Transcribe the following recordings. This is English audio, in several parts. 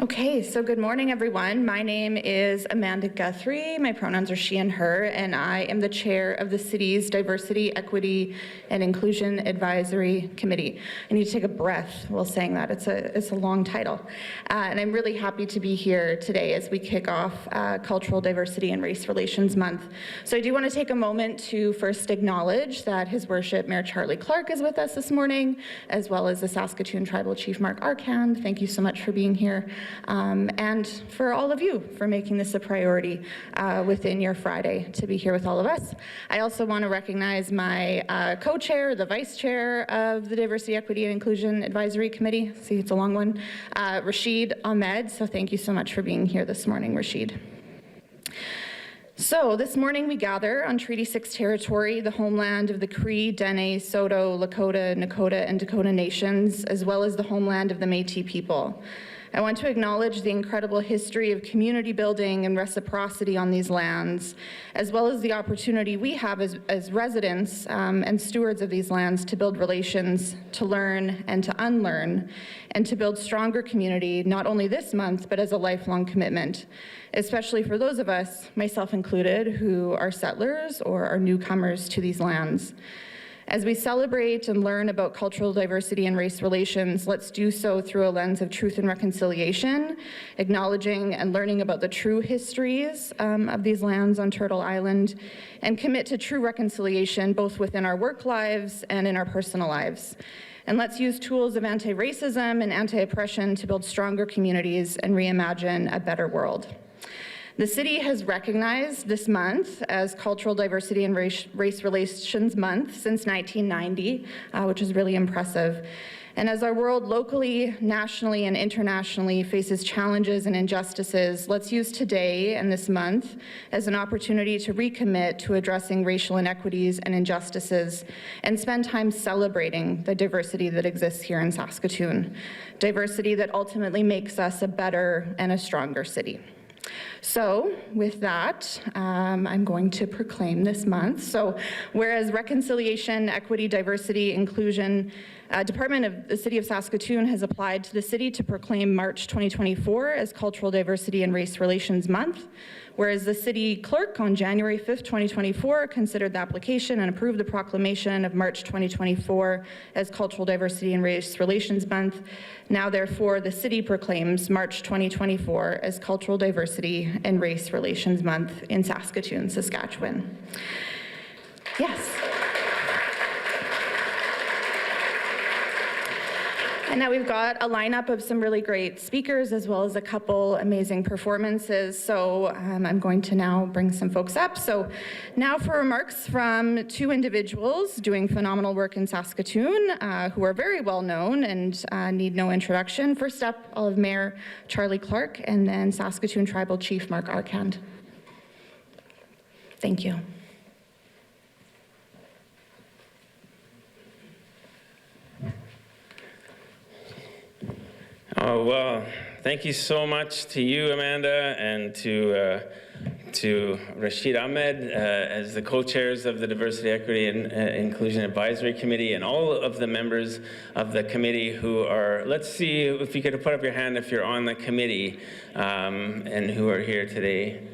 Okay, so good morning, everyone. My name is Amanda Guthrie. My pronouns are she and her, and I am the chair of the city's Diversity, Equity, and Inclusion Advisory Committee. I need to take a breath while saying that. It's a long title. And I'm really happy to be here today as we kick off Cultural Diversity and Race Relations Month. So I do want to take a moment to first acknowledge that His Worship Mayor Charlie Clark is with us this morning, as well as the Saskatoon Tribal Chief Mark Arcand. Thank you so much for being here. And for all of you for making this a priority within your Friday to be here with all of us. I also want to recognize my co-chair, the vice chair of the Diversity, Equity, and Inclusion Advisory Committee. See, it's a long one. Rashid Ahmed. So thank you so much for being here this morning, Rashid. So this morning we gather on Treaty 6 territory, the homeland of the Cree, Dene, Saulteaux, Lakota, Nakota, and Dakota nations, as well as the homeland of the Métis people. I want to acknowledge the incredible history of community building and reciprocity on these lands, as well as the opportunity we have as residents and stewards of these lands to build relations, to learn and to unlearn, and to build stronger community, not only this month, but as a lifelong commitment, especially for those of us, myself included, who are settlers or are newcomers to these lands. As we celebrate and learn about cultural diversity and race relations, let's do so through a lens of truth and reconciliation, acknowledging and learning about the true histories of these lands on Turtle Island, and commit to true reconciliation both within our work lives and in our personal lives. And let's use tools of anti-racism and anti-oppression to build stronger communities and reimagine a better world. The city has recognized this month as Cultural Diversity and Race Relations Month since 1990, which is really impressive. And as our world locally, nationally, and internationally faces challenges and injustices, let's use today and this month as an opportunity to recommit to addressing racial inequities and injustices and spend time celebrating the diversity that exists here in Saskatoon, diversity that ultimately makes us a better and a stronger city. So with that, I'm going to proclaim this month. So whereas Reconciliation, Equity, Diversity, Inclusion Department of the City of Saskatoon has applied to the city to proclaim March 2024 as Cultural Diversity and Race Relations Month, whereas the city clerk on January 5th, 2024 considered the application and approved the proclamation of March 2024 as Cultural Diversity and Race Relations Month. Now, therefore, the city proclaims March 2024 as Cultural Diversity and Race Relations Month in Saskatoon, Saskatchewan. Yes. And now we've got a lineup of some really great speakers as well as a couple amazing performances. So I'm going to now bring some folks up. So now for remarks from two individuals doing phenomenal work in Saskatoon who are very well known and need no introduction. First up, I'll have Mayor Charlie Clark and then Saskatoon Tribal Chief Mark Arcand. Thank you. Oh, well, thank you so much to you, Amanda, and to Rashid Ahmed as the co-chairs of the Diversity, Equity, and Inclusion Advisory Committee, and all of the members of the committee who are, let's see if you could put up your hand if you're on the committee and who are here today.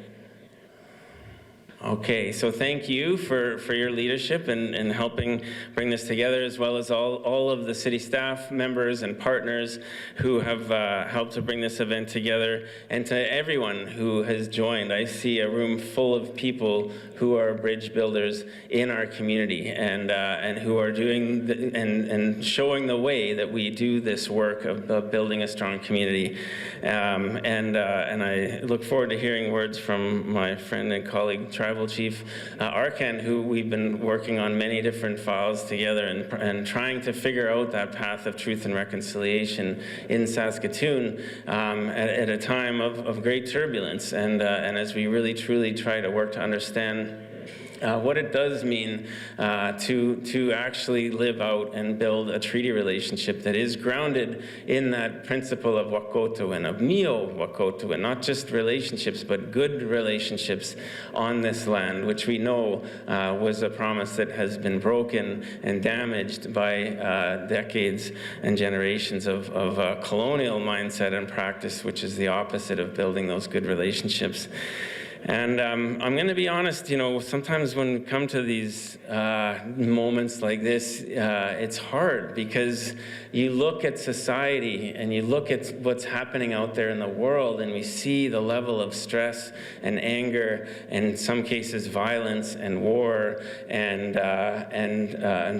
Okay, so thank you for your leadership and helping bring this together, as well as all of the city staff members and partners who have helped to bring this event together, and to everyone who has joined. I see a room full of people who are bridge builders in our community and who are doing and showing the way that we do this work of building a strong community. And I look forward to hearing words from my friend and colleague, Tribal Chief Arcand, who we've been working on many different files together and trying to figure out that path of truth and reconciliation in Saskatoon at a time of great turbulence. And as we really truly try to work to understand what it does mean to actually live out and build a treaty relationship that is grounded in that principle of Wahkotowan, of Mio Wahkotowan, not just relationships, but good relationships on this land, which we know was a promise that has been broken and damaged by decades and generations of colonial mindset and practice, which is the opposite of building those good relationships. And I'm going to be honest, sometimes when we come to these moments like this, it's hard because you look at society and you look at what's happening out there in the world, and we see the level of stress and anger, and in some cases violence and war and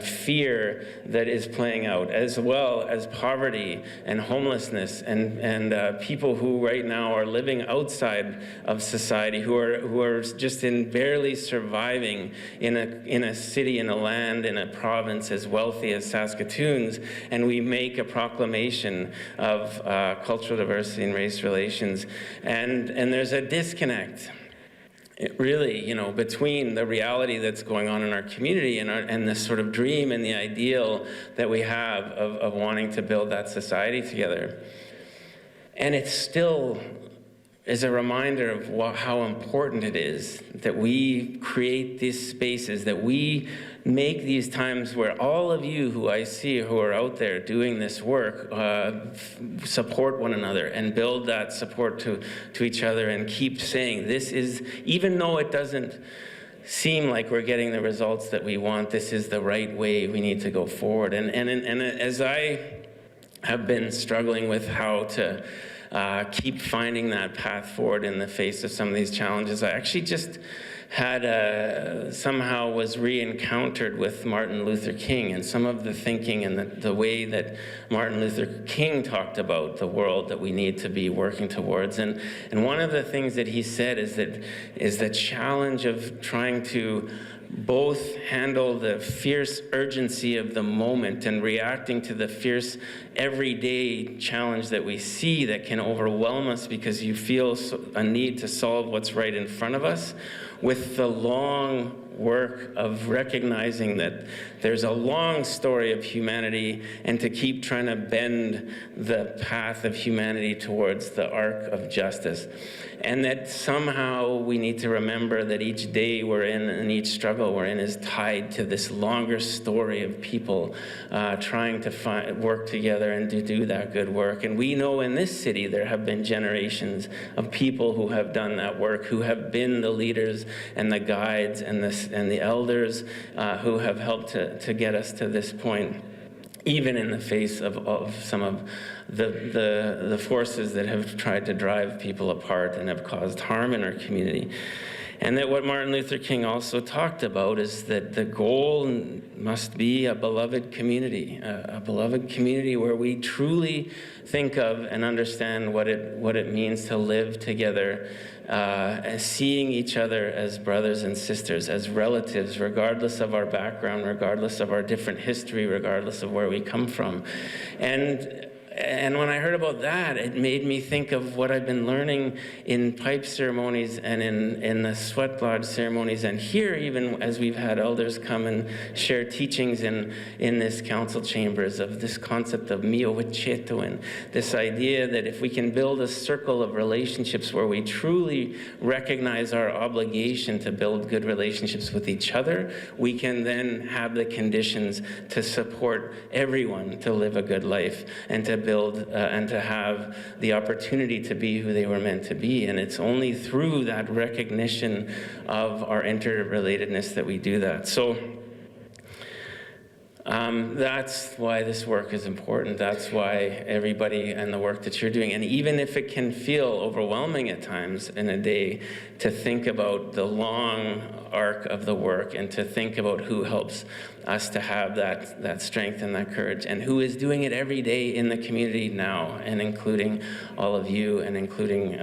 fear that is playing out, as well as poverty and homelessness and people who right now are living outside of society, who are just barely surviving in a city, in a land, in a province as wealthy as Saskatoon's, and we make a proclamation of cultural diversity and race relations, and there's a disconnect. Really, between the reality that's going on in our community and this sort of dream and the ideal that we have of wanting to build that society together. And it's still is a reminder of how important it is that we create these spaces, that we make these times where all of you who I see who are out there doing this work support one another and build that support to each other, and keep saying this is, even though it doesn't seem like we're getting the results that we want, this is the right way we need to go forward. And as I have been struggling with how to keep finding that path forward in the face of some of these challenges, I actually just had somehow was re-encountered with Martin Luther King and some of the thinking and the way that Martin Luther King talked about the world that we need to be working towards. And one of the things that he said is the challenge of trying to both handle the fierce urgency of the moment and reacting to the fierce everyday challenge that we see that can overwhelm us because you feel a need to solve what's right in front of us, with the long work of recognizing that there's a long story of humanity, and to keep trying to bend the path of humanity towards the arc of justice. And that somehow we need to remember that each day we're in and each struggle we're in is tied to this longer story of people trying to work together and to do that good work. And we know in this city there have been generations of people who have done that work, who have been the leaders and the guides and the elders who have helped to get us to this point, even in the face of some of the forces that have tried to drive people apart and have caused harm in our community. And that what Martin Luther King also talked about is that the goal must be a beloved community where we truly think of and understand what it means to live together, as seeing each other as brothers and sisters, as relatives, regardless of our background, regardless of our different history, regardless of where we come from. And when I heard about that, it made me think of what I've been learning in pipe ceremonies and in the sweat lodge ceremonies, and here even as we've had elders come and share teachings in this council chambers of this concept of mio wichetowin, this idea that if we can build a circle of relationships where we truly recognize our obligation to build good relationships with each other, we can then have the conditions to support everyone to live a good life and to build and to have the opportunity to be who they were meant to be. And it's only through that recognition of our interrelatedness that we do that. So that's why this work is important. That's why everybody and the work that you're doing, and even if it can feel overwhelming at times in a day, to think about the long arc of the work and to think about who helps us to have that strength and that courage, and who is doing it every day in the community now, and including all of you, and including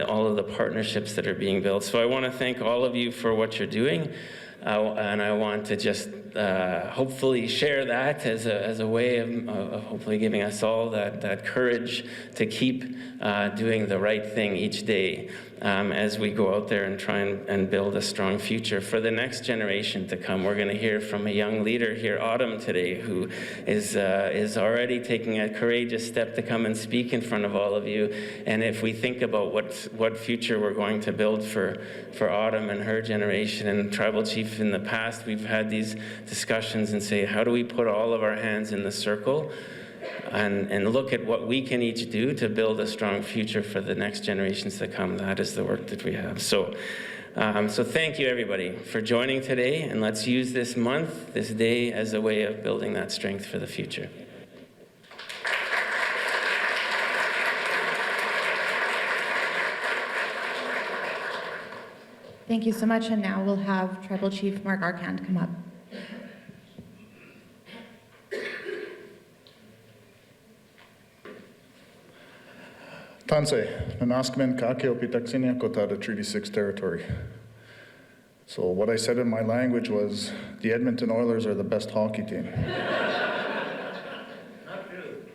all of the partnerships that are being built. So I want to thank all of you for what you're doing, and I want to just hopefully share that as a way of hopefully giving us all that courage to keep doing the right thing each day as we go out there and try and build a strong future for the next generation to come. We're going to hear from a young leader here, Autumn, today, who is already taking a courageous step to come and speak in front of all of you. And if we think about what future we're going to build for Autumn and her generation, and Tribal Chief, in the past, we've had these discussions and say, how do we put all of our hands in the circle and look at what we can each do to build a strong future for the next generations to come. That is the work that we have. So thank you, everybody, for joining today, and let's use this month, this day, as a way of building that strength for the future. Thank you so much, and now we'll have Tribal Chief Mark Arcand come up. Tanse, Nanaskmen Kakeo Pitaxinia Kotada Treaty 6 territory. So what I said in my language was, the Edmonton Oilers are the best hockey team.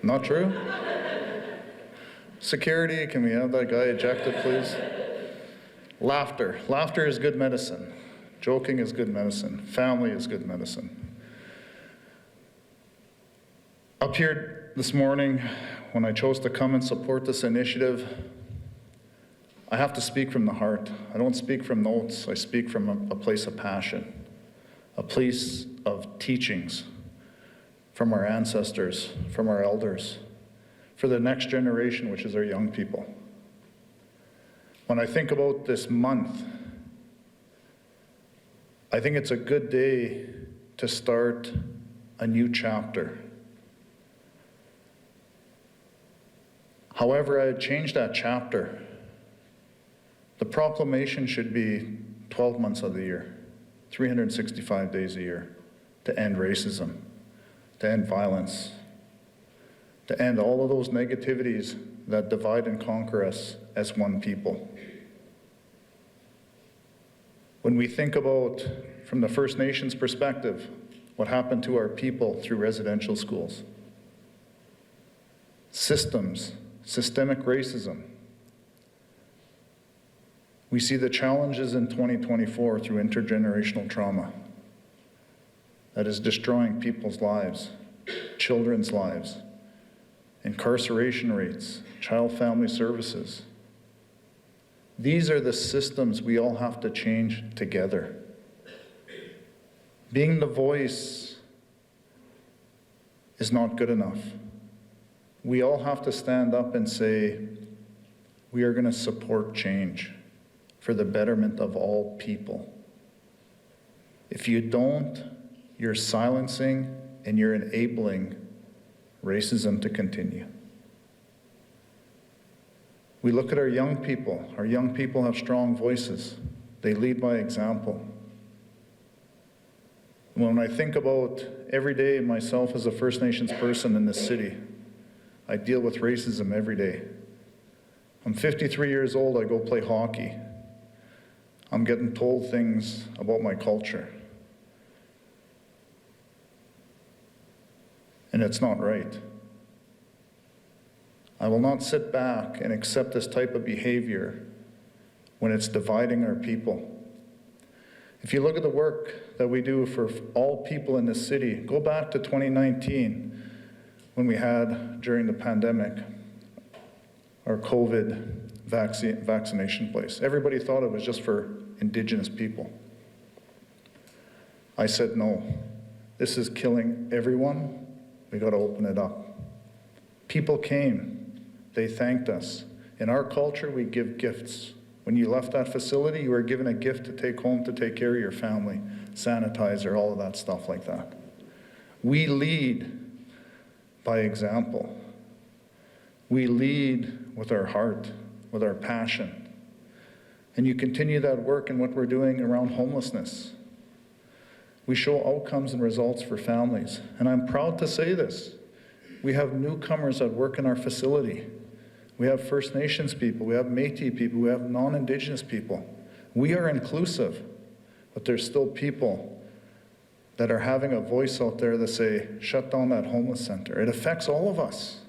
Not true? Security, can we have that guy ejected, please? Laughter. Laughter is good medicine. Joking is good medicine. Family is good medicine. Up here this morning, when I chose to come and support this initiative, I have to speak from the heart. I don't speak from notes. I speak from a place of passion, a place of teachings from our ancestors, from our elders, for the next generation, which is our young people. When I think about this month, I think it's a good day to start a new chapter. However, I changed that chapter. The proclamation should be 12 months of the year, 365 days a year, to end racism, to end violence, to end all of those negativities that divide and conquer us as one people. When we think about, from the First Nations perspective, what happened to our people through residential schools, systems, systemic racism. We see the challenges in 2024 through intergenerational trauma that is destroying people's lives, children's lives, incarceration rates, child family services. These are the systems we all have to change together. Being the voice is not good enough. We all have to stand up and say, we are going to support change for the betterment of all people. If you don't, you're silencing and you're enabling racism to continue. We look at our young people. Our young people have strong voices. They lead by example. When I think about every day myself as a First Nations person in this city, I deal with racism every day. I'm 53 years old, I go play hockey. I'm getting told things about my culture. And it's not right. I will not sit back and accept this type of behavior when it's dividing our people. If you look at the work that we do for all people in this city, go back to 2019 when we had, during the pandemic, our COVID vaccination place. Everybody thought it was just for Indigenous people. I said, no, this is killing everyone. We got to open it up. People came, they thanked us. In our culture, we give gifts. When you left that facility, you were given a gift to take home to take care of your family, sanitizer, all of that stuff like that. We lead by example. We lead with our heart, with our passion. And you continue that work in what we're doing around homelessness. We show outcomes and results for families. And I'm proud to say this. We have newcomers that work in our facility. We have First Nations people, we have Métis people, we have non-Indigenous people. We are inclusive, but there's still people that are having a voice out there that say, shut down that homeless center. It affects all of us.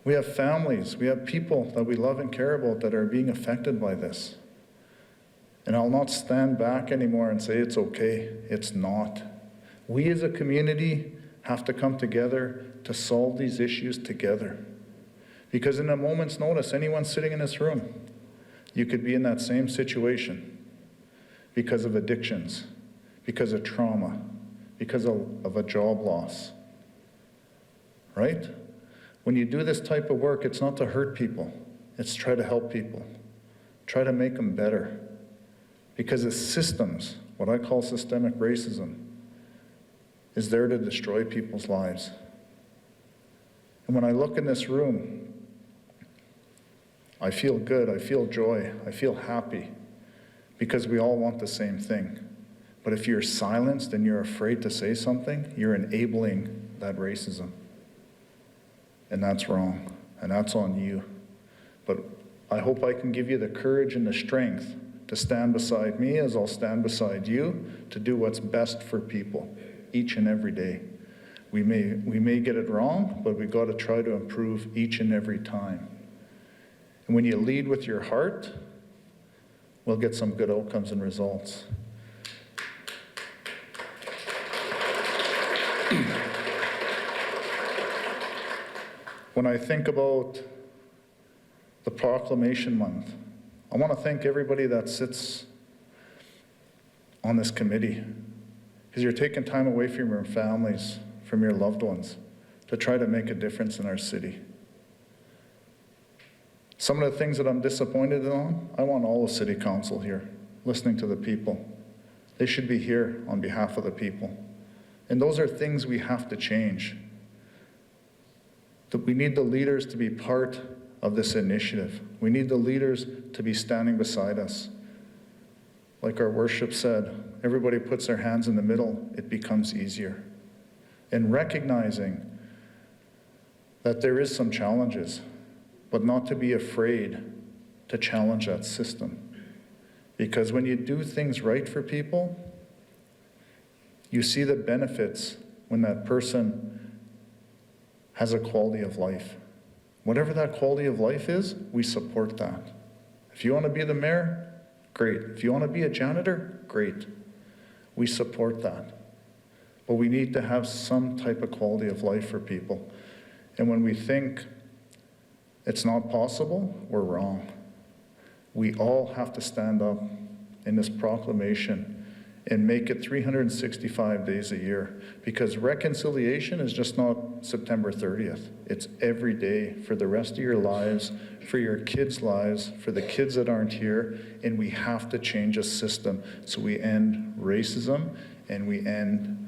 We have families, we have people that we love and care about that are being affected by this. And I'll not stand back anymore and say it's okay. It's not. We as a community have to come together to solve these issues together. Because in a moment's notice, anyone sitting in this room, you could be in that same situation because of addictions, because of trauma, because of a job loss. Right? When you do this type of work, it's not to hurt people. It's to try to help people. Try to make them better. Because the systems, what I call systemic racism, is there to destroy people's lives. And when I look in this room, I feel good, I feel joy, I feel happy, because we all want the same thing. But if you're silenced and you're afraid to say something, you're enabling that racism. And that's wrong, and that's on you. But I hope I can give you the courage and the strength to stand beside me as I'll stand beside you to do what's best for people each and every day. We may get it wrong, but we got to try to improve each and every time. And when you lead with your heart, we'll get some good outcomes and results. When I think about the Proclamation Month, I want to thank everybody that sits on this committee, because you're taking time away from your families, from your loved ones, to try to make a difference in our city. Some of the things that I'm disappointed on, I want all of City Council here, listening to the people. They should be here on behalf of the people. And those are things we have to change. That we need the leaders to be part of this initiative. We need the leaders to be standing beside us. Like our worship said, everybody puts their hands in the middle, it becomes easier. And recognizing that there is some challenges, but not to be afraid to challenge that system. Because when you do things right for people, you see the benefits when that person has a quality of life. Whatever that quality of life is, we support that. If you want to be the mayor, great. If you want to be a janitor, great. We support that. But we need to have some type of quality of life for people. And when we think it's not possible, we're wrong. We all have to stand up in this proclamation and make it 365 days a year, because reconciliation is just not September 30th. It's every day for the rest of your lives, for your kids' lives, for the kids that aren't here, and we have to change a system so we end racism and we end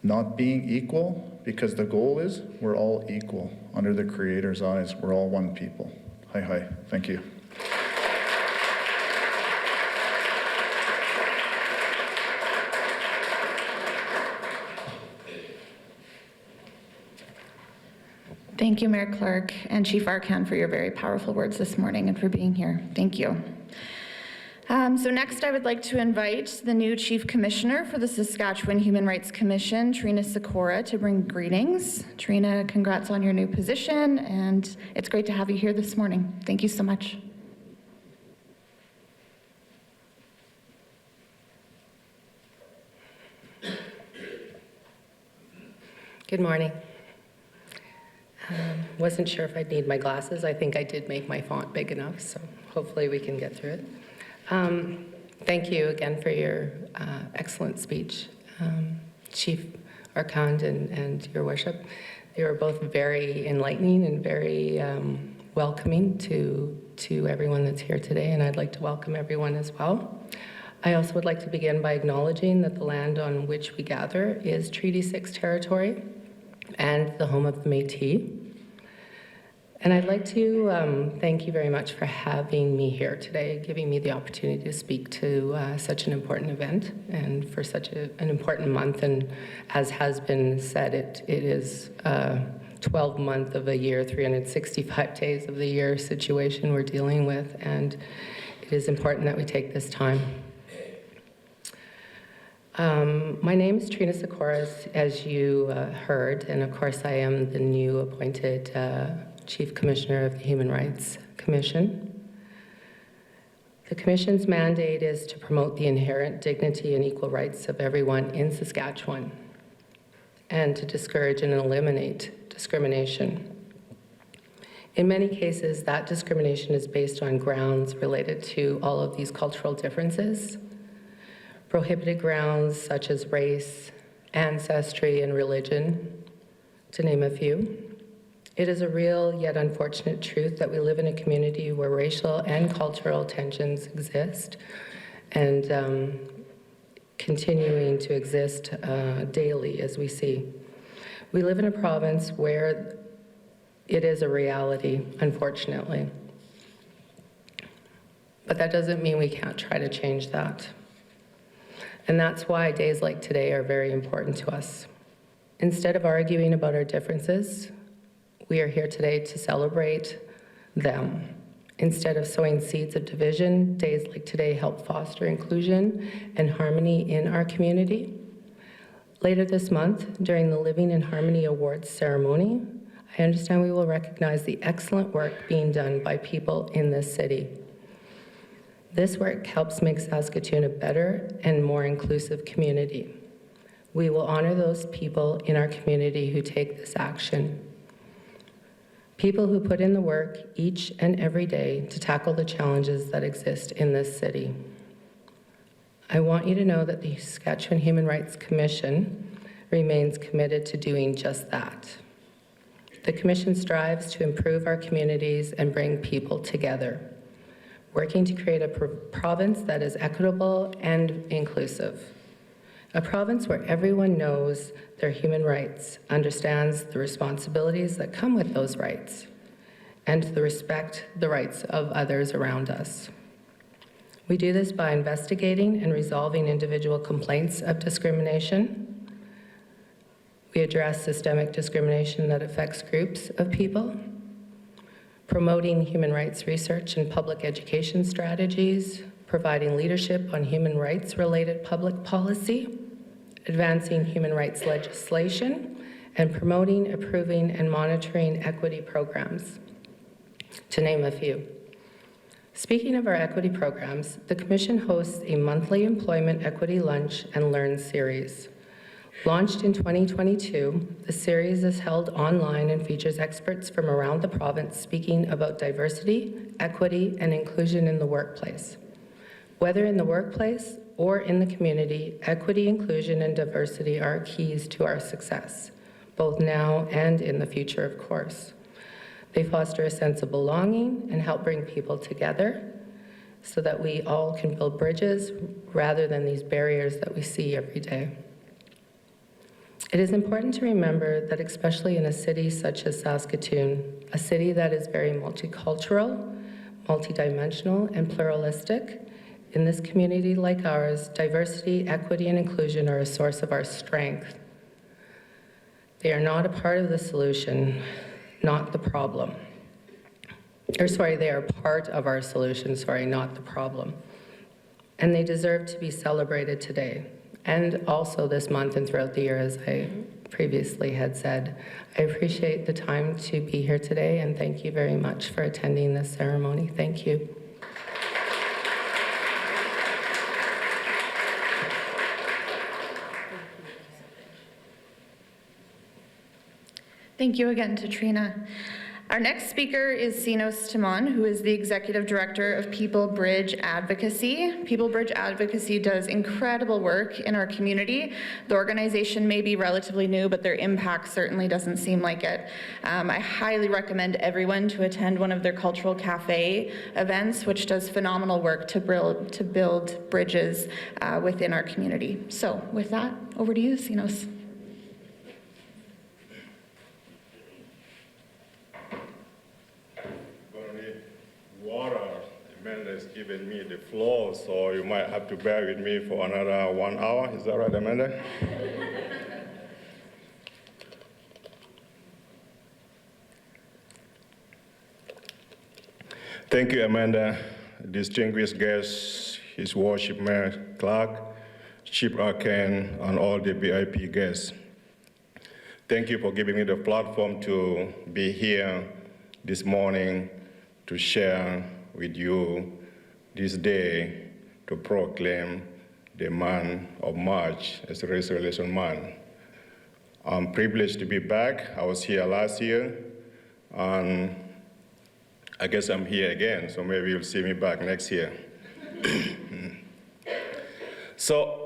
not being equal, because the goal is we're all equal under the Creator's eyes. We're all one people. Hi. Thank you. Thank you, Mayor Clark and Chief Arcan, for your very powerful words this morning and for being here. Thank you. So next, I would like to invite the new Chief Commissioner for the Saskatchewan Human Rights Commission, Trina Sikora, to bring greetings. Trina, congrats on your new position, and it's great to have you here this morning. Thank you so much. Good morning. Wasn't sure if I'd need my glasses. I think I did make my font big enough, so hopefully we can get through it. Thank you again for your excellent speech, Chief Arcand and Your Worship. They were both very enlightening and very welcoming to everyone that's here today, and I'd like to welcome everyone as well. I also would like to begin by acknowledging that the land on which we gather is Treaty 6 territory and the home of the Métis. And I'd like to thank you very much for having me here today, giving me the opportunity to speak to such an important event and for such an important month. And as has been said, it is a 12-month of a year, 365 days of the year situation we're dealing with. And it is important that we take this time. My name is Trina Sikora, as you heard, and of course I am the new appointed Chief Commissioner of the Human Rights Commission. The Commission's mandate is to promote the inherent dignity and equal rights of everyone in Saskatchewan and to discourage and eliminate discrimination. In many cases, that discrimination is based on grounds related to all of these cultural differences, prohibited grounds such as race, ancestry, and religion, to name a few. It is a real yet unfortunate truth that we live in a community where racial and cultural tensions exist and continuing to exist daily, as we see. We live in a province where it is a reality, unfortunately. But that doesn't mean we can't try to change that. And that's why days like today are very important to us. Instead of arguing about our differences, we are here today to celebrate them. Instead of sowing seeds of division, days like today help foster inclusion and harmony in our community. Later this month, during the Living in Harmony Awards ceremony, I understand we will recognize the excellent work being done by people in this city. This work helps make Saskatoon a better and more inclusive community. We will honor those people in our community who take this action. People who put in the work each and every day to tackle the challenges that exist in this city. I want you to know that the Saskatchewan Human Rights Commission remains committed to doing just that. The Commission strives to improve our communities and bring people together, working to create a province that is equitable and inclusive. A province where everyone knows their human rights, understands the responsibilities that come with those rights, and to respect the rights of others around us. We do this by investigating and resolving individual complaints of discrimination. We address systemic discrimination that affects groups of people, promoting human rights research and public education strategies, providing leadership on human rights-related public policy, advancing human rights legislation, and promoting, approving, and monitoring equity programs, to name a few. Speaking of our equity programs, the Commission hosts a monthly employment equity lunch and learn series. Launched in 2022, the series is held online and features experts from around the province speaking about diversity, equity, and inclusion in the workplace. Whether in the workplace or in the community, equity, inclusion, and diversity are keys to our success, both now and in the future, of course. They foster a sense of belonging and help bring people together so that we all can build bridges rather than these barriers that we see every day. It is important to remember that especially in a city such as Saskatoon, a city that is very multicultural, multidimensional, and pluralistic, in this community like ours, diversity, equity, and inclusion are a source of our strength. They are not a part of the solution, not the problem. They are part of our solution, not the problem. And they deserve to be celebrated today, and also this month and throughout the year, as I previously had said. I appreciate the time to be here today, and thank you very much for attending this ceremony. Thank you. Thank you again to Trina. Our next speaker is Sinos Timon, who is the Executive Director of People Bridge Advocacy. People Bridge Advocacy does incredible work in our community. The organization may be relatively new, but their impact certainly doesn't seem like it. I highly recommend everyone to attend one of their cultural cafe events, which does phenomenal work to build bridges within our community. So with that, over to you, Sinos. Water. Amanda has given me the floor, so you might have to bear with me for another 1 hour. Is that right, Amanda? Thank you, Amanda. Distinguished guests, His Worship Mayor Clark, Chief Arcane, and all the VIP guests. Thank you for giving me the platform to be here this morning to share with you this day to proclaim the month of March as a Race Relations Month. I'm privileged to be back. I was here last year, and I guess I'm here again, so maybe you'll see me back next year. So,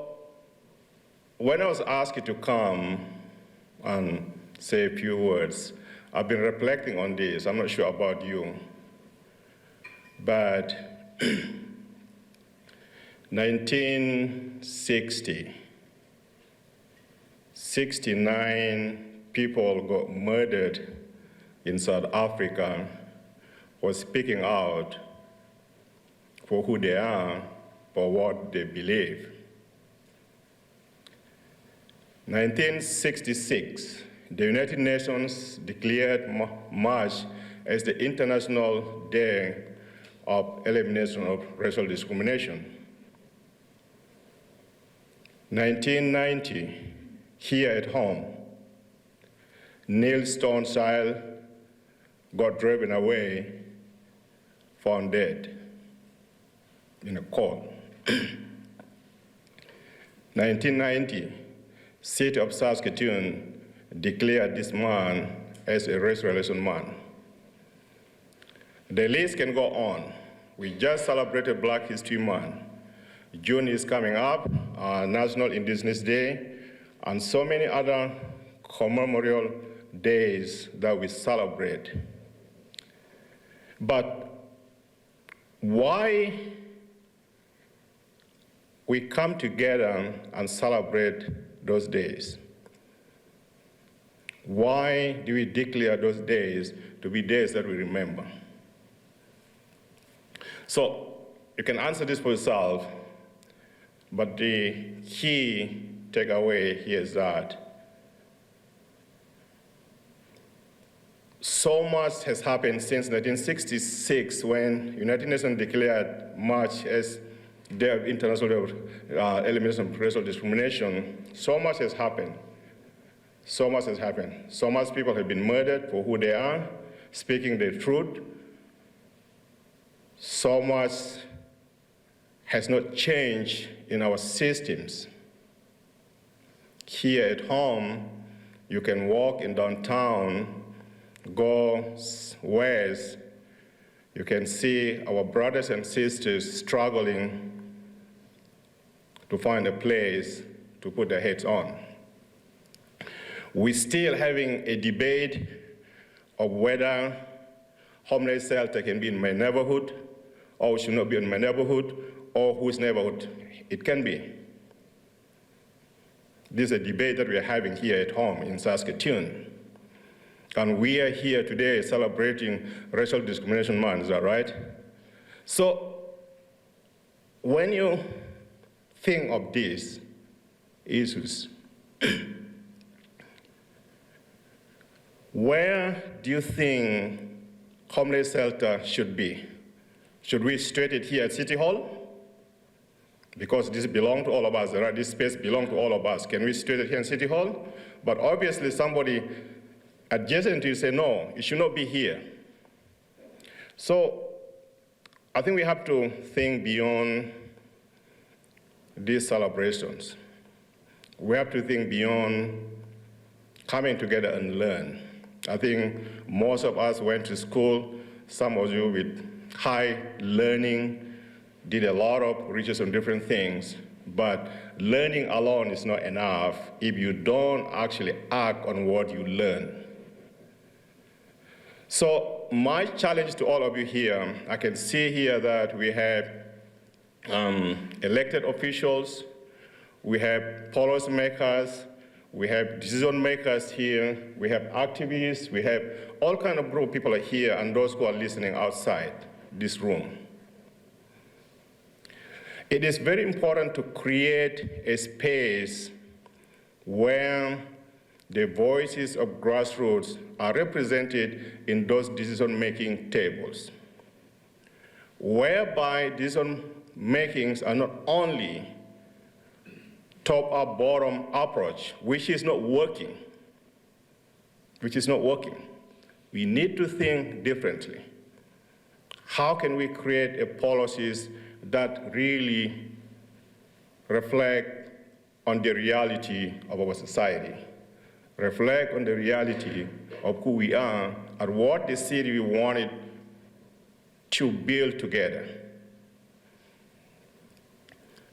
when I was asked to come and say a few words, I've been reflecting on this. I'm not sure about you, but 1960, 69 people got murdered in South Africa for speaking out for who they are, for what they believe. 1966, the United Nations declared March as the International Day of Elimination of Racial Discrimination. 1990, here at home, Neil Stone's child got driven away, found dead in a court. 1990, City of Saskatoon declared this month as a Race Relations Month. The list can go on. We just celebrated Black History Month. June is coming up, National Indigenous Day, and so many other commemorative days that we celebrate. But why we come together and celebrate those days? Why do we declare those days to be days that we remember? So you can answer this for yourself, but the key takeaway here is that so much has happened since 1966 when United Nations declared March as Day of International Elimination of Racial Discrimination. So much has happened. So much has happened. So much people have been murdered for who they are, speaking the truth. So much has not changed in our systems. Here at home, you can walk in downtown, go west, you can see our brothers and sisters struggling to find a place to put their heads on. We're still having a debate of whether homeless shelter can be in my neighborhood or should not be in my neighborhood, or whose neighborhood it can be. This is a debate that we are having here at home in Saskatoon. And we are here today celebrating Racial Discrimination Month, is that right? So when you think of these issues, where do you think homeless shelter should be? Should we straight it here at City Hall? Because this belongs to all of us, right? This space belongs to all of us. Can we straight it here in City Hall? But obviously somebody adjacent to you say, no, it should not be here. So I think we have to think beyond these celebrations. We have to think beyond coming together and learn. I think most of us went to school, some of you with high learning, did a lot of research on different things, but learning alone is not enough if you don't actually act on what you learn. So my challenge to all of you here, I can see here that we have elected officials, we have policy makers, we have decision makers here, we have activists, we have all kinds of group of people are here and those who are listening outside this room. It is very important to create a space where the voices of grassroots are represented in those decision-making tables, whereby decision-makings are not only top-up, bottom approach, which is not working. We need to think differently. How can we create a policies that really reflect on the reality of our society, reflect on the reality of who we are and what the city we wanted to build together.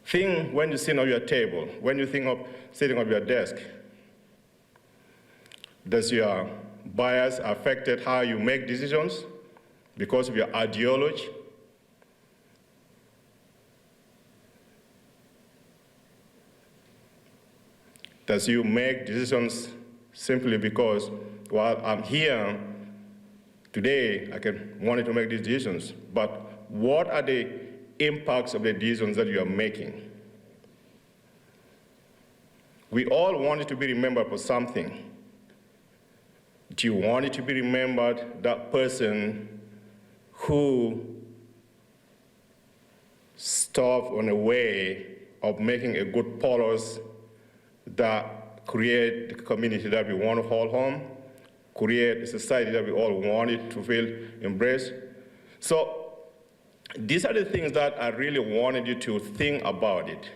Think when you sit on your table, when you think of sitting on your desk, does your bias affect how you make decisions because of your ideology? Does you make decisions simply because, well, I'm here today, wanted to make these decisions, but what are the impacts of the decisions that you are making? We all wanted to be remembered for something. Do you want it to be remembered that person who stopped on a way of making a good policy that create the community that we want to call home, create a society that we all wanted to feel embraced? So these are the things that I really wanted you to think about it.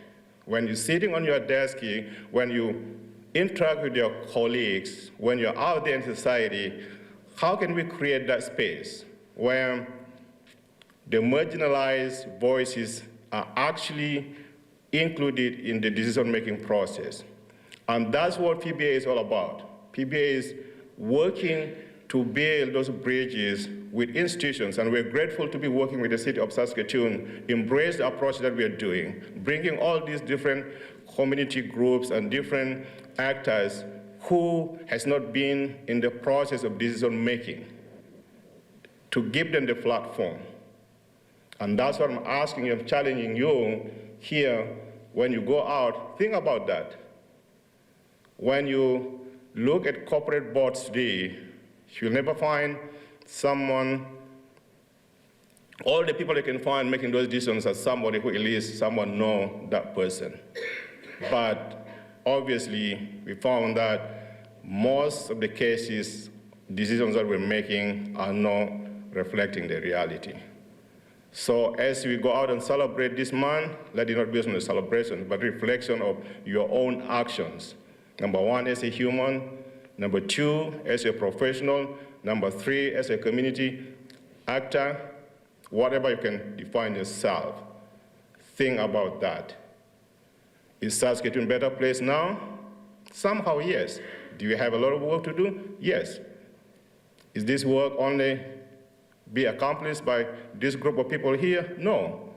When you're sitting on your desk here, when you interact with your colleagues, when you're out there in society, how can we create that space where the marginalized voices are actually included in the decision-making process? And that's what PBA is all about. PBA is working to build those bridges with institutions, and we're grateful to be working with the city of Saskatoon, embrace the approach that we are doing, bringing all these different community groups and different actors who has not been in the process of decision-making, to give them the platform. And that's what I'm asking you, I'm challenging you here, when you go out, think about that. When you look at corporate boards today, you'll never find someone, all the people you can find making those decisions are somebody who at least someone know that person. But obviously, we found that most of the cases, decisions that we're making are not reflecting the reality. So as we go out and celebrate this month, let it not be a celebration, but reflection of your own actions. Number one, as a human. Number two, as a professional. Number three, as a community actor. Whatever you can define yourself, think about that. Is Saskatoon a better place now? Somehow, yes. Do you have a lot of work to do? Yes. Is this work only be accomplished by this group of people here? No.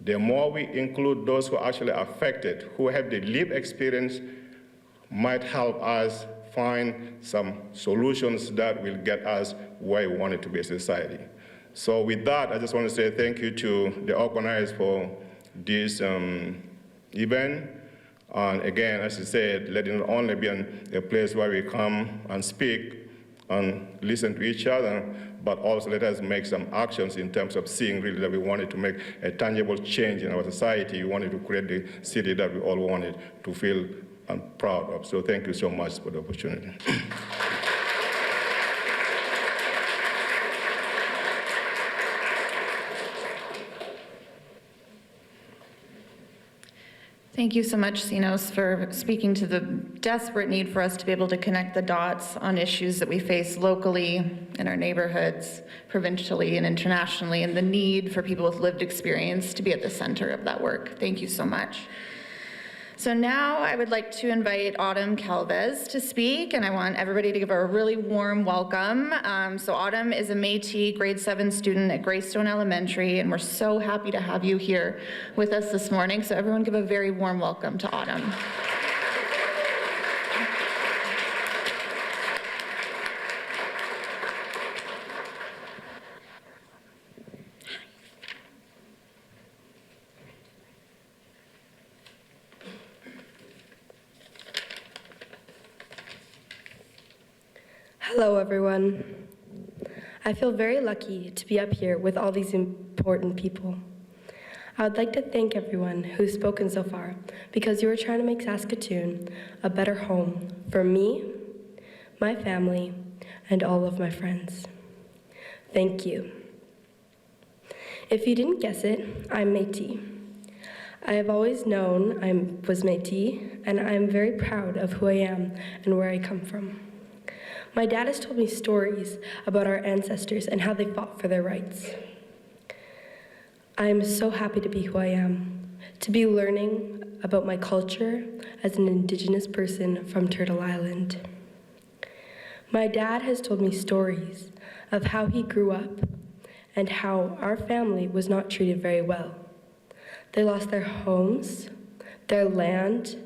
The more we include those who are actually affected, who have the lived experience, might help us find some solutions that will get us where we want it to be as a society. So with that, I just want to say thank you to the organizers for this event. And again, as I said, let it not only be a place where we come and speak and listen to each other, but also let us make some actions in terms of seeing really that we wanted to make a tangible change in our society. We wanted to create the city that we all wanted to feel proud of. So thank you so much for the opportunity. Thank you so much, Sinos, for speaking to the desperate need for us to be able to connect the dots on issues that we face locally, in our neighborhoods, provincially, and internationally, and the need for people with lived experience to be at the center of that work. Thank you so much. So now I would like to invite Autumn Calvez to speak, and I want everybody to give her a really warm welcome. So Autumn is a Métis grade 7 student at Greystone Elementary, and we're so happy to have you here with us this morning. So everyone give a very warm welcome to Autumn. Hello, everyone. I feel very lucky to be up here with all these important people. I would like to thank everyone who's spoken so far because you are trying to make Saskatoon a better home for me, my family, and all of my friends. Thank you. If you didn't guess it, I'm Métis. I have always known I was Métis, and I am very proud of who I am and where I come from. My dad has told me stories about our ancestors and how they fought for their rights. I am so happy to be who I am, to be learning about my culture as an Indigenous person from Turtle Island. My dad has told me stories of how he grew up and how our family was not treated very well. They lost their homes, their land,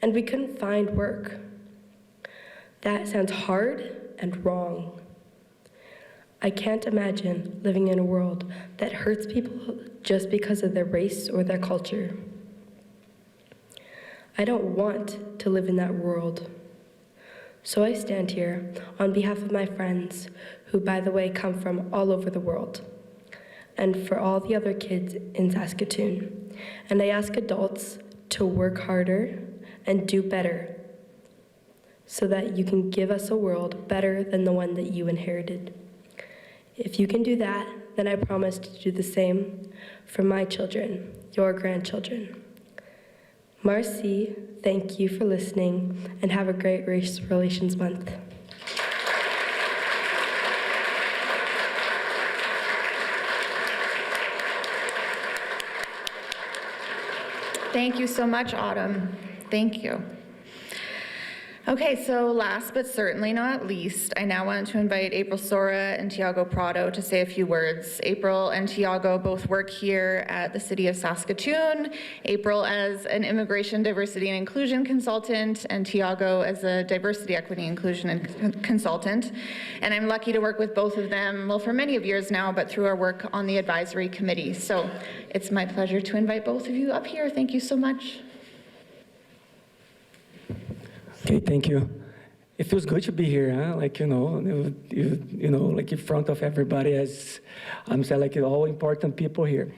and we couldn't find work. That sounds hard and wrong. I can't imagine living in a world that hurts people just because of their race or their culture. I don't want to live in that world. So I stand here on behalf of my friends, who, by the way, come from all over the world, and for all the other kids in Saskatoon. And I ask adults to work harder and do better so that you can give us a world better than the one that you inherited. If you can do that, then I promise to do the same for my children, your grandchildren. Marcy, thank you for listening, and have a great Race Relations Month. Thank you so much, Autumn. Thank you. Okay, so last but certainly not least, I now want to invite April Sora and Tiago Prado to say a few words. April and Tiago both work here at the City of Saskatoon. April as an immigration, diversity, and inclusion consultant, and Tiago as a diversity, equity, inclusion and consultant. And I'm lucky to work with both of them, well, for many of years now, but through our work on the advisory committee. So it's my pleasure to invite both of you up here. Thank you so much. Okay, thank you. It feels good to be here, huh? Like, you know, like in front of everybody, as I'm saying, like all important people here.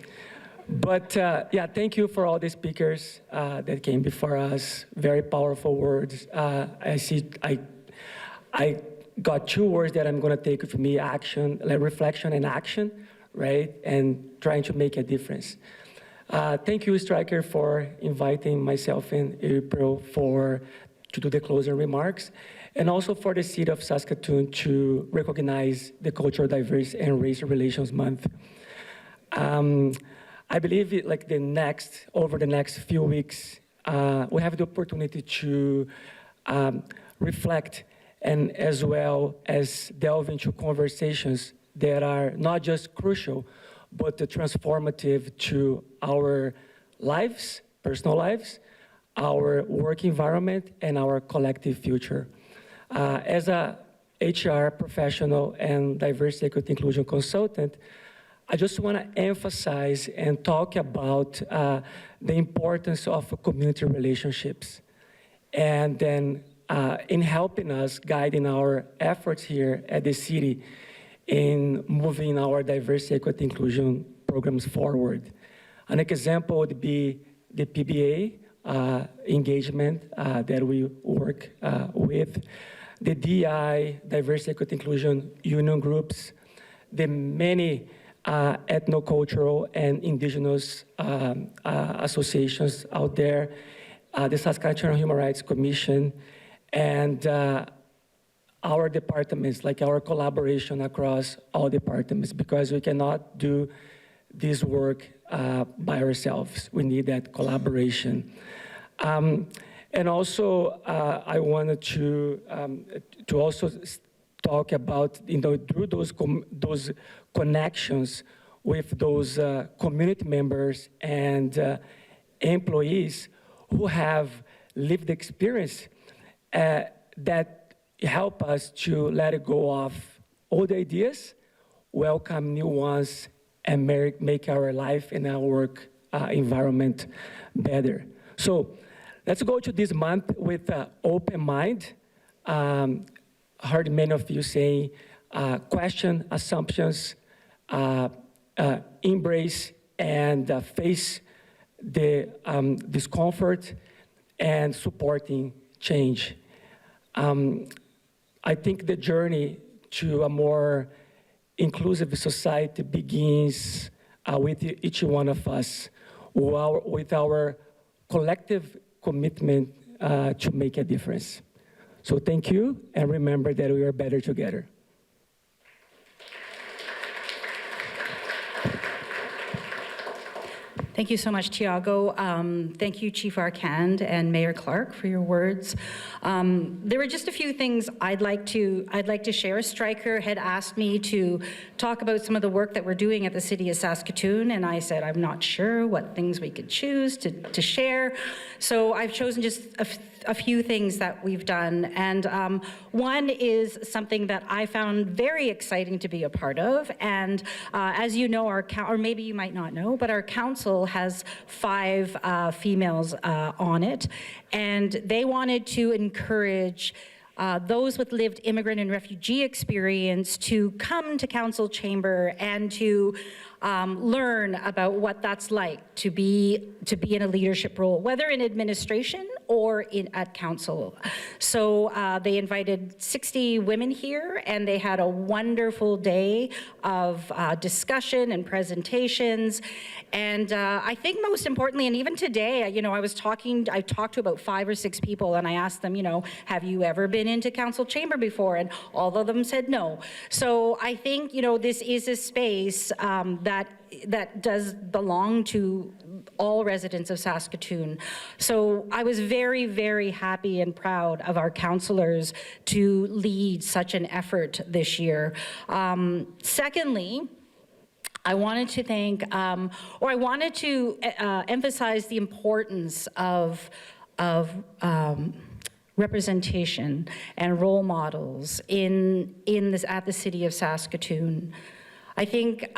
But yeah, thank you for all the speakers that came before us. Very powerful words. I got two words that I'm gonna take with me: action, like reflection and action, right? And trying to make a difference. Thank you, Stryker, for inviting myself and April to do the closing remarks, and also for the City of Saskatoon to recognize the Cultural Diversity and Race Relations Month. I believe over the next few weeks, we have the opportunity to reflect and as well as delve into conversations that are not just crucial, but transformative to our lives, personal lives, our work environment, and our collective future. As a HR professional and diversity, equity, inclusion consultant, I just want to emphasize and talk about the importance of community relationships, and then in helping us, guiding our efforts here at the city in moving our diversity, equity, inclusion programs forward. An example would be the PBA, engagement that we work with, the DI, diversity, equity, inclusion union groups, the many ethnocultural and indigenous associations out there, the Saskatchewan Human Rights Commission, and our departments, like our collaboration across all departments, because we cannot do this work by ourselves. We need that collaboration. And also, I wanted to also talk about, through those connections with those community members and employees who have lived experience that help us to let go of old ideas, welcome new ones, and make our life and our work environment better. So let's go to this month with an open mind. Heard many of you saying, question assumptions, embrace and face the discomfort and supporting change. I think the journey to a more inclusive society begins with each one of us, with our collective commitment to make a difference. So thank you, and remember that we are better together. Thank you so much, Tiago. Thank you, Chief Arcand and Mayor Clark, for your words. There were just a few things I'd like to share. Stryker had asked me to talk about some of the work that we're doing at the City of Saskatoon, and I said I'm not sure what things we could choose to share. So I've chosen just a few things that we've done, and one is something that I found very exciting to be a part of. And as you know, or maybe you might not know, but our council has 5 females on it, and they wanted to encourage those with lived immigrant and refugee experience to come to council chamber and to learn about what that's like to be in a leadership role, whether in administration or at council. So they invited 60 women here, and they had a wonderful day of discussion and presentations. And I think most importantly, and even today, I talked to about 5 or 6 people, and I asked them, have you ever been into council chamber before? And all of them said no. So I think, this is a space that does belong to all residents of Saskatoon. So I was very, very happy and proud of our councillors to lead such an effort this year. Secondly, I wanted to thank, emphasize the importance of representation and role models at the City of Saskatoon. I think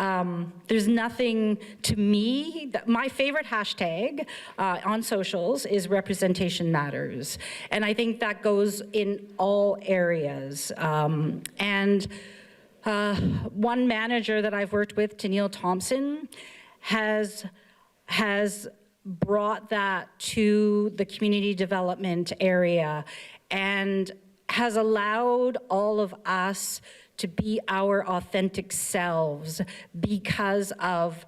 there's nothing to me, my favorite hashtag on socials is representation matters. And I think that goes in all areas. And one manager that I've worked with, Tennille Thompson, has brought that to the community development area and has allowed all of us to be our authentic selves because of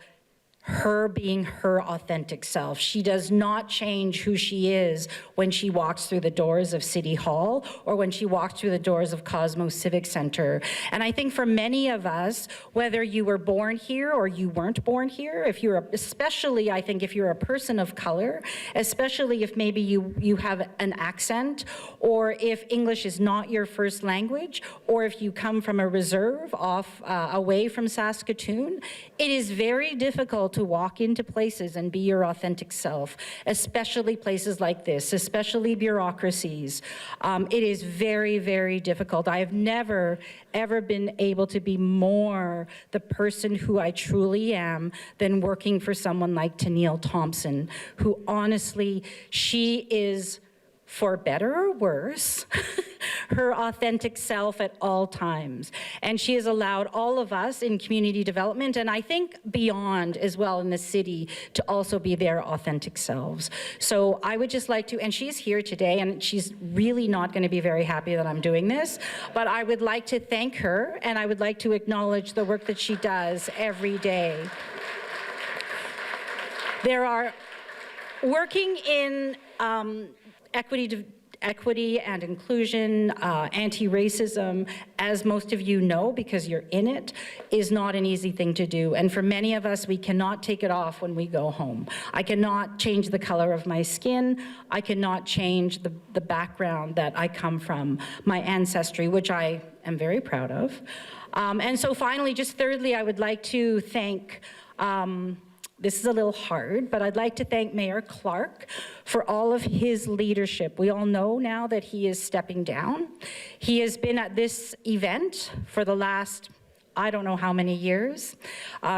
her being her authentic self. She does not change who she is when she walks through the doors of City Hall or when she walks through the doors of Cosmos Civic Center. And I think for many of us, whether you were born here or you weren't born here, especially I think if you're a person of color, especially if maybe you have an accent, or if English is not your first language, or if you come from a reserve away from Saskatoon, it is very difficult to walk into places and be your authentic self, especially places like this, especially bureaucracies. It is very, very difficult. I have never, ever been able to be more the person who I truly am than working for someone like Tennille Thompson, who honestly, she is, for better or worse, her authentic self at all times. And she has allowed all of us in community development, and I think beyond as well in the city, to also be their authentic selves. So I would just like to, and she's here today, and she's really not going to be very happy that I'm doing this, but I would like to thank her, and I would like to acknowledge the work that she does every day. There are, working in equity and inclusion, anti-racism, as most of you know because you're in it, is not an easy thing to do. And for many of us, we cannot take it off when we go home. I cannot change the color of my skin. I cannot change the background that I come from, my ancestry, which I am very proud of. And so finally, just thirdly, I would like to thank, this is a little hard, but I'd like to thank Mayor Clark for all of his leadership. We all know now that he is stepping down. He has been at this event for the last, I don't know how many years,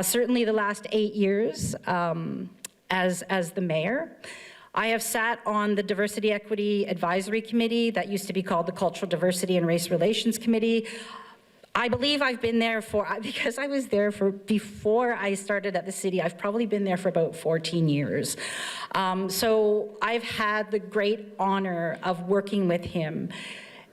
certainly the last 8 years as the mayor. I have sat on the Diversity Equity Advisory Committee that used to be called the Cultural Diversity and Race Relations Committee. I believe I've been there because I was there before I started at the city, I've probably been there for about 14 years. So I've had the great honor of working with him.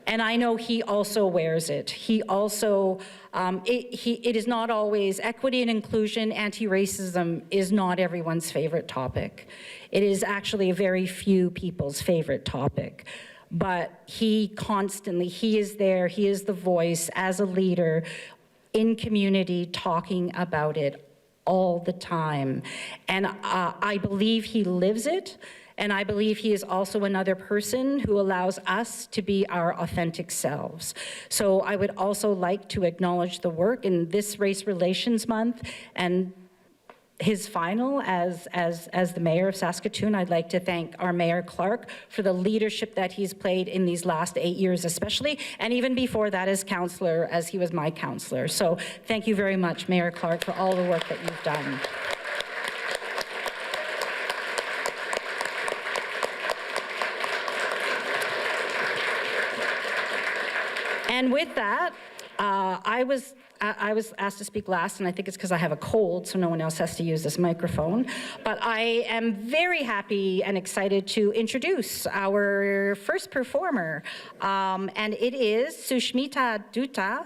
And I know he also wears it. He also, it is not always, equity and inclusion, anti-racism is not everyone's favorite topic. It is actually very few people's favorite topic. But he is there, he is the voice as a leader in community talking about it all the time. And I believe he lives it. And I believe he is also another person who allows us to be our authentic selves. So I would also like to acknowledge the work in this Race Relations Month and his final as the mayor of Saskatoon. I'd like to thank our Mayor Clark for the leadership that he's played in these last 8 years especially, and even before that as councillor, as he was my councillor. So thank you very much, Mayor Clark, for all the work that you've done. And with that, I was asked to speak last, and I think it's because I have a cold, so no one else has to use this microphone. But I am very happy and excited to introduce our first performer, and it is Sushmita Dutta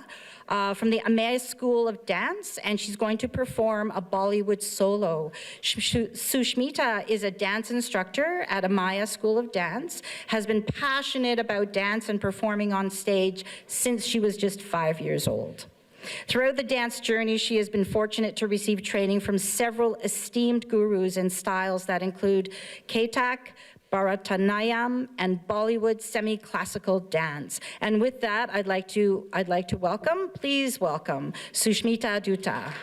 from the Amaya School of Dance, and she's going to perform a Bollywood solo. Sushmita is a dance instructor at Amaya School of Dance, has been passionate about dance and performing on stage since she was just 5 years old. Throughout the dance journey, she has been fortunate to receive training from several esteemed gurus in styles that include Kathak, Bharatanatyam, and Bollywood semi-classical dance. And with that, I'd like to welcome, please welcome, Sushmita Dutta.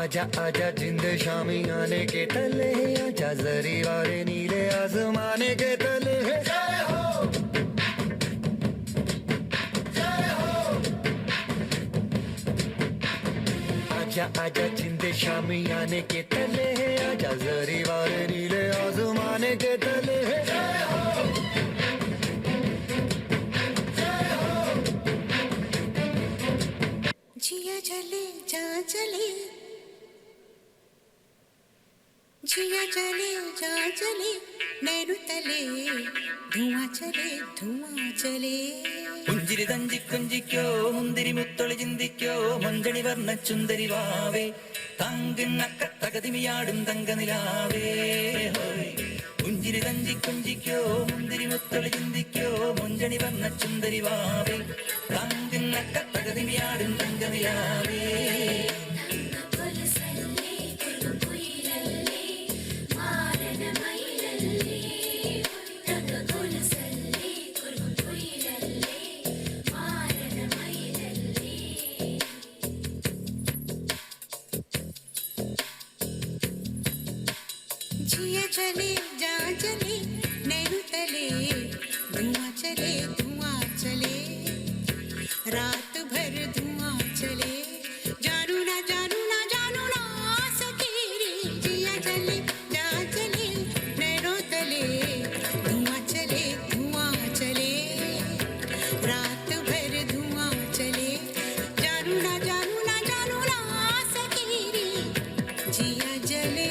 आजा आजा जिंद शामी आने के तले आजा जरी वाले नीले आसमाने के तले जय हो जय हो आजा आजा जिंद शामी आने के तले आजा जरी वाले नीले आसमाने के तले जय हो जय हो जिया चले जा चले जिया चले जा चले नैनु तले धुआं चले പുഞ്ചിരി തഞ്ചിക്കൊഞ്ചിക്കോ മുന്തിരി മുത്തൊളി ചിന്തിക്കോ മഞ്ചണി വർണ്ണ ചുന്ദരി വാവേ തങ്കിണ്ണക്ക തകതിമിയാടും തങ്കനിലാവേ ഹോയ് പുഞ്ചിരി തഞ്ചിക്കൊഞ്ചിക്കോ മുന്തിരി മുത്തൊളി ചിന്തിക്കോ മഞ്ചണി വർണ്ണ ചുന്ദരി വാവേ തങ്കിണ്ണക്ക തകതിമിയാടും തങ്കനിലാവേ जिया चले जा चले नैनु तले धुआं चले रात भर धुआं चले जानू ना सके रे जिया चले जा चले नैनु तले धुआं चले रात भर धुआं चले जानू ना सके रे जिया जले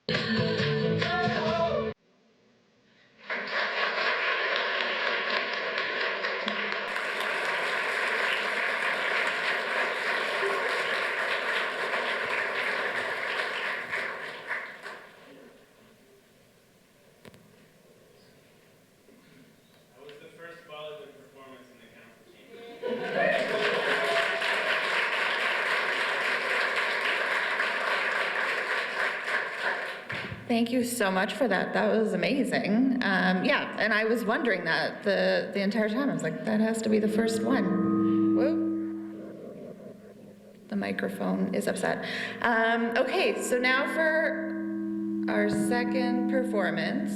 That was the first Bollywood performance in the council chamber. Thank you so much for that. That was amazing. Yeah, and I was wondering that the entire time. I was like, that has to be the first one. Whoa. The microphone is upset. Okay, so now for our second performance.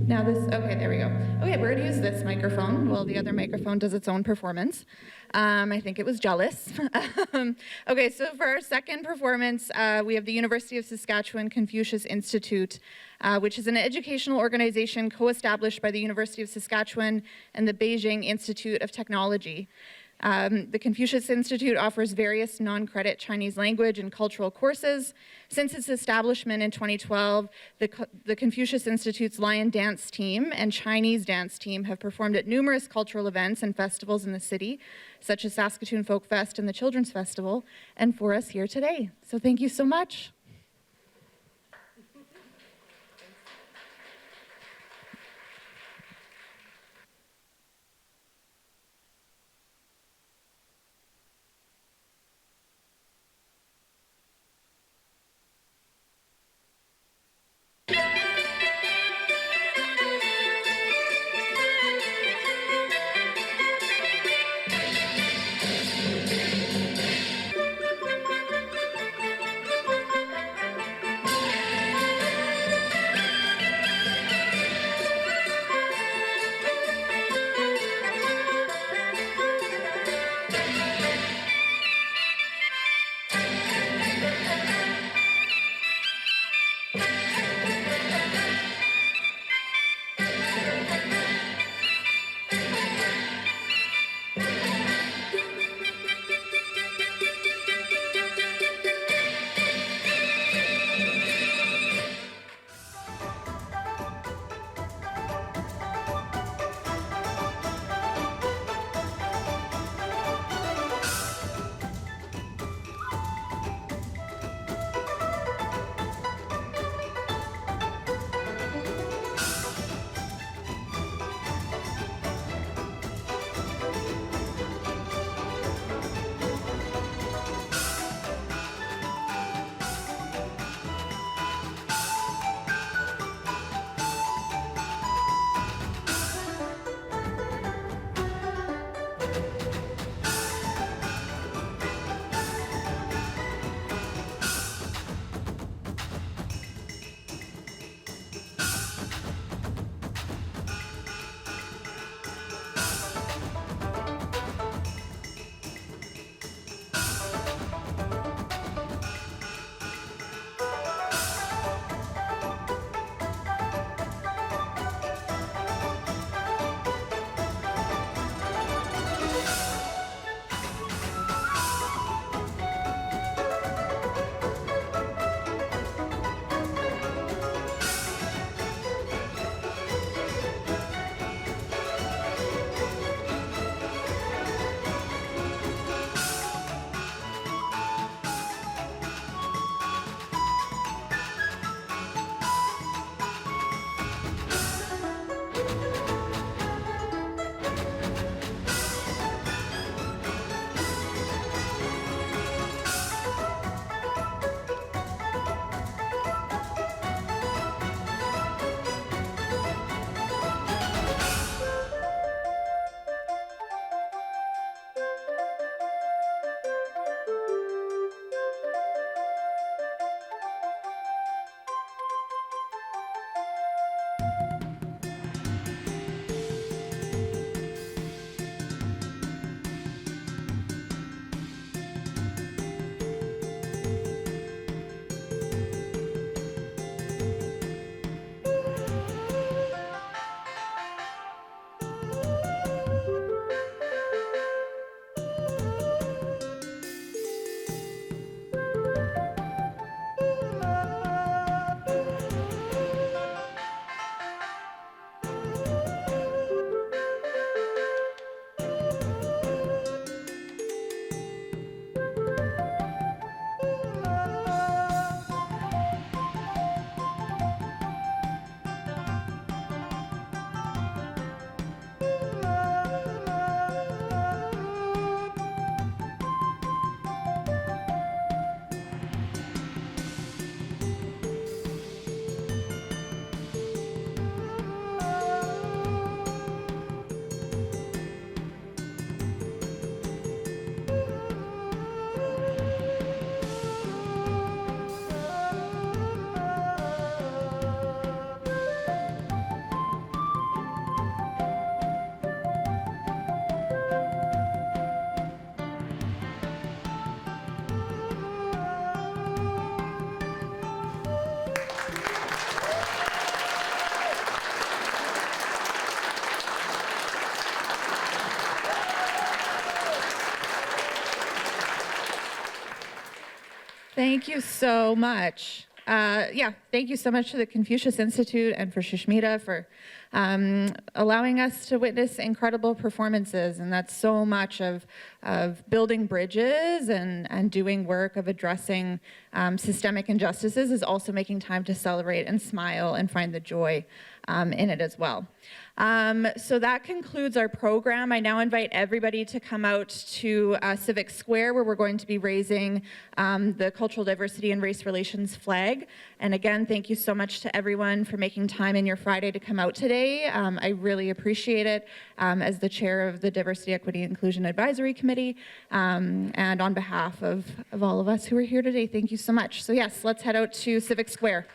Now this, okay, there we go. Okay, we're gonna use this microphone while the other microphone does its own performance. I think it was jealous. Okay, so for our second performance, we have the University of Saskatchewan Confucius Institute, which is an educational organization co-established by the University of Saskatchewan and the Beijing Institute of Technology. The Confucius Institute offers various non-credit Chinese language and cultural courses. Since its establishment in 2012, the Confucius Institute's Lion Dance Team and Chinese Dance Team have performed at numerous cultural events and festivals in the city, such as Saskatoon Folk Fest and the Children's Festival, and for us here today. So thank you so much. Thank you so much. Thank you so much to the Confucius Institute and for Shushmita for allowing us to witness incredible performances. And that's so much of building bridges and doing work of addressing systemic injustices is also making time to celebrate and smile and find the joy in it as well. So that concludes our program. I now invite everybody to come out to Civic Square, where we're going to be raising the Cultural Diversity and Race Relations flag. And again, thank you so much to everyone for making time in your Friday to come out today. I really appreciate it as the chair of the Diversity, Equity, Inclusion Advisory Committee. And on behalf of all of us who are here today, thank you so much. So yes, let's head out to Civic Square.